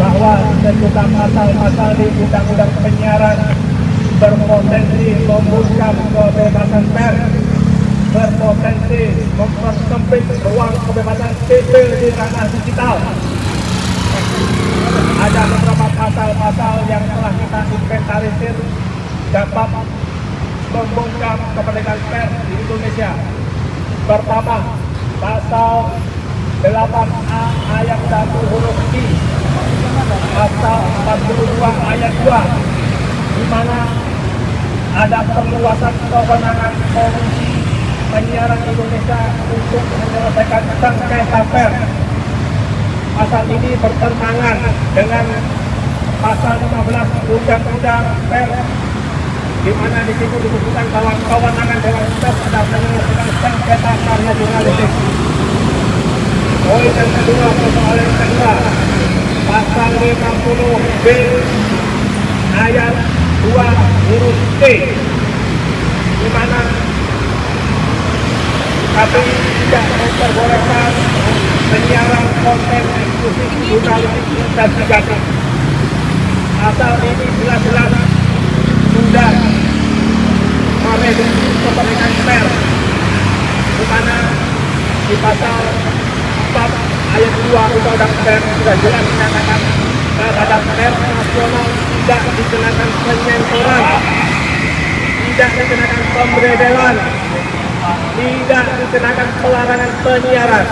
bahwa sejumlah pasal-pasal di Undang-Undang Penyiaran berpotensi membungkam kebebasan pers, berpotensi mempersempit ruang kebebasan sipil di ranah digital. Ada beberapa pasal-pasal yang telah kita inventarisir dapat membungkam kemerdekaan pers di Indonesia. Pertama, pasal 8A ayat 1 huruf I, pasal 42 ayat 2, di mana ada perluasan kewenangan Komisi Penyiaran Indonesia untuk menyelesaikan sengketa pers. Pasal ini bertentangan dengan pasal 15 Undang-Undang Pers, di mana di situ disebutkan bahwa kewenangan Dewan Pers adalah menyelesaikan sengketa karya jurnalistik. Poin yang kedua, persoalan yang kedua, pasal 50B ayat 2 huruf T, di mana KPI tidak memperbolehkan penyiaran konten eksklusif jurnalistik investigasi. Pasal ini jelas-jelas sudah mereduksi kemerdekaan pers, di mana di pasal 4 ayat 2 Undang-Undang Pers sudah jelas menyatakan terhadap pers nasional tidak dikenakan penyensoran, tidak dikenakan pemberedelan, tidak dikenakan pelarangan penyiaran.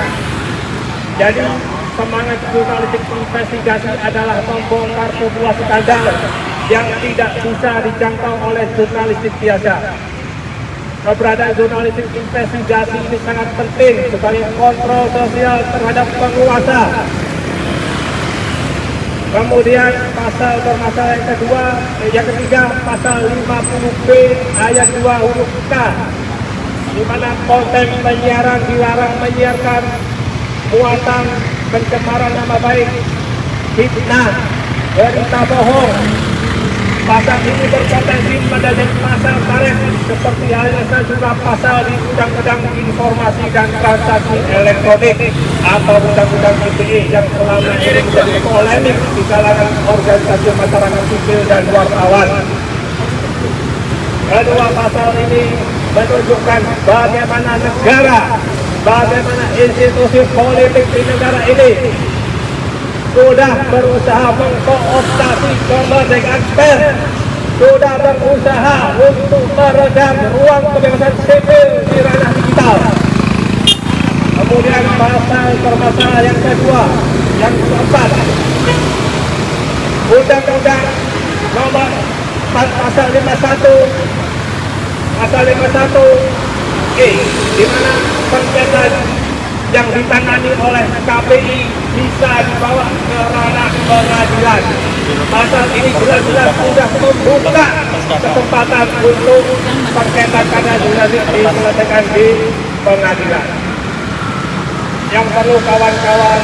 Jadi semangat jurnalistik investigasi adalah membongkar sebuah skandal yang tidak bisa dijangkau oleh jurnalistik biasa. Keberadaan jurnalistik investigasi ini sangat penting sebagai kontrol sosial terhadap penguasa. Kemudian pasal bermasalah yang ketiga, pasal 50B ayat 2 huruf K, di mana konten penyiaran dilarang menyiarkan muatan pencemaran nama baik, fitnah, berita bohong. Pasal ini berpotensi menjadi pasal karet seperti halnya sejumlah pasal di Undang-Undang Informasi dan Transaksi Elektronik atau Undang-Undang ITE yang selama ini menjadi polemik di kalangan organisasi masyarakat sipil dan wartawan. Kedua pasal ini menunjukkan bagaimana negara, bagaimana institusi politik di negara ini sudah berusaha mengkooptasi kemerdekaan pers, sudah berusaha untuk meredam ruang kebebasan sipil di ranah digital. Kemudian pasal bermasalah yang kedua, yang keempat, Undang-Undang nomor pasal 51E, di mana sengketa yang ditangani oleh KPI bisa dibawa ke ranah pengadilan. Pasal ini jelas-jelas sudah membuka kesempatan untuk sengketa karya jurnalistik diselesaikan di pengadilan. Yang perlu kawan-kawan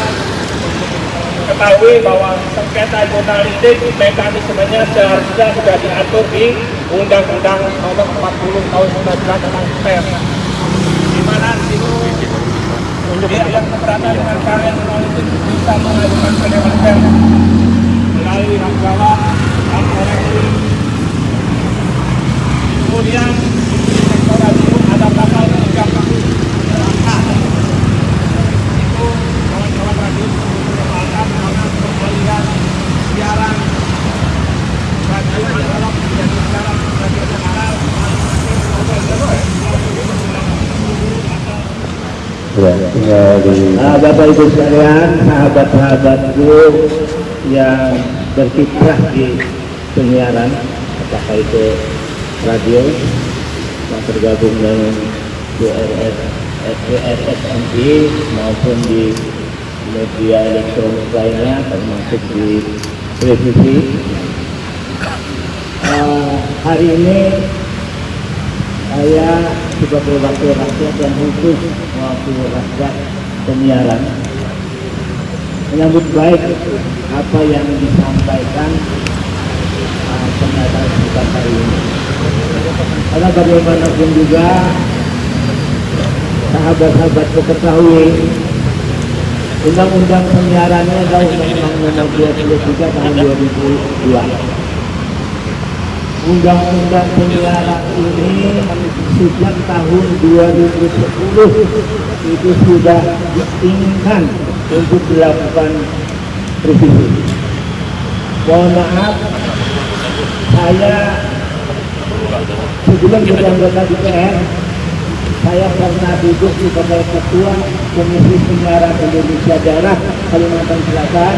ketahui bahwa sengketa jurnalistik mekanismenya seharusnya sudah diatur di Undang-Undang Nomor 40 Tahun 1999 tentang pers, di mana itu dia yang keberatan dengan karya jurnalistik bisa mengajukan ke Dewan Pers melalui hak jawab, hak koreksi. Kemudian sektor radio ada pasal 30 itu kawan-kawan radio merupakan karena pengalihan siaran radio analog menjadi siaran radio digital. Nah, Bapak Ibu sekalian, sahabat-sahabatku yang berkiprah di penyiaran, apakah itu radio yang tergabung dengan WRSMI maupun di media elektronik lainnya, termasuk di televisi. Hari ini saya sebagai wakil rakyat yang khusus wakil rakyat penyiaran menyambut baik apa yang disampaikan pernyataan kita hari ini, karena bagaimanapun juga sahabat-sahabat ketahui Undang-undang penyiarannya adalah Undang-Undang Nomor 23 Tahun 2002. Undang-undang penyiaran ini sejak tahun 2010 itu sudah diinginkan untuk dilakukan revisi. Mohon maaf, saya sebelum jadi anggota DPR, saya pernah duduk sebagai Ketua Komisi Penyiaran Indonesia Daerah Kalimantan Selatan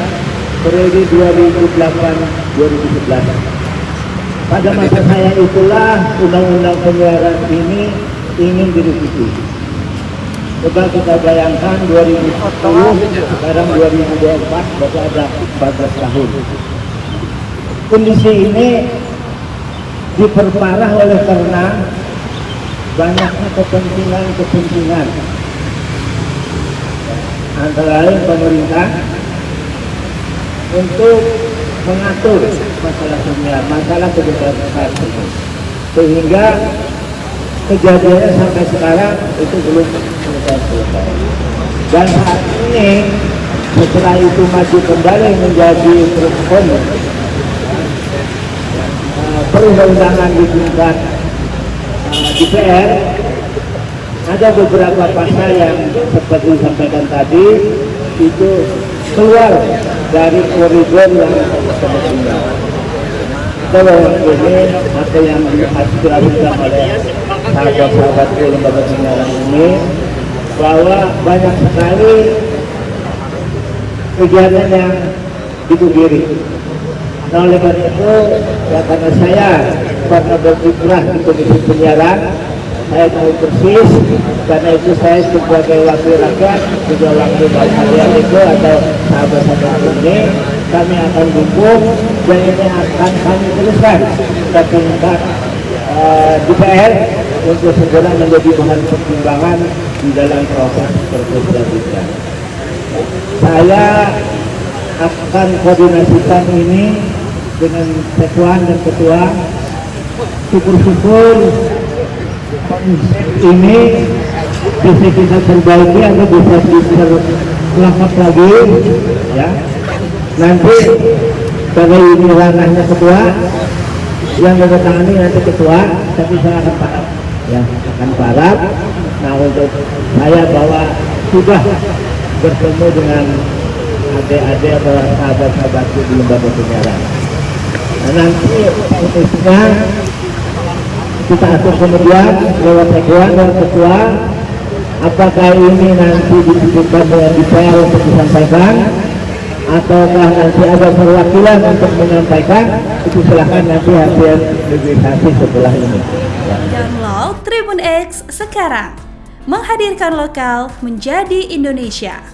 periode 2008-2011. Pada masa saya itulah undang-undang penyiaran ini ingin direvisi. Coba kita bayangkan 2010, sekarang 2024, berarti ada 14 tahun. Kondisi ini diperparah oleh karena banyaknya kepentingan antara lain pemerintah untuk mengatur masalah penyiaran, masalah kebebasan, sehingga kejadiannya sampai sekarang itu belum selesai. Dan saat ini setelah itu maju kembali menjadi perundang-undangan di tingkat DPR, ada beberapa pasal yang seperti disampaikan tadi itu keluar dari koridor yang semestinya. Bahwa ini apa yang diaspirasikan oleh sahabat-sahabatku lembaga penyiaran ini, bahwa banyak sekali kegiatan yang dipungkiri. Nah, oleh karena itu, ya karena saya pernah berkiprah di Komisi Penyiaran, saya tahu persis. Karena itu saya sebagai wakil rakyat, juga wakil kalian itu atau sahabat-sahabat ini, kami akan dukung dan ini akan kami teruskan ke tingkat DPR untuk segera menjadi bahan pertimbangan di dalam proses perselisihan. Saya akan koordinasikan ini dengan Sekwan dan Ketua. Syukur-syukur ini bisa kita perbaiki atau bisa diperlengkap lagi, ya. Nanti karena ini ranahnya Ketua, yang menandatangani nanti Ketua, tapi saya akan paraf, ya, akan paraf. Nah, untuk saya bahwa sudah bertemu dengan adik-adik atau sahabat-sahabatku di lembaga penyiaran. Nah, nanti prosesnya kita atur kemudian lewat Sekwan dan Ketua, apakah ini nanti dititipkan dengan DPR untuk disampaikan, ataukah nanti ada perwakilan untuk menyampaikan, itu silahkan nanti hasil negosiasi setelah ini. Download Tribun X sekarang, menghadirkan lokal menjadi Indonesia.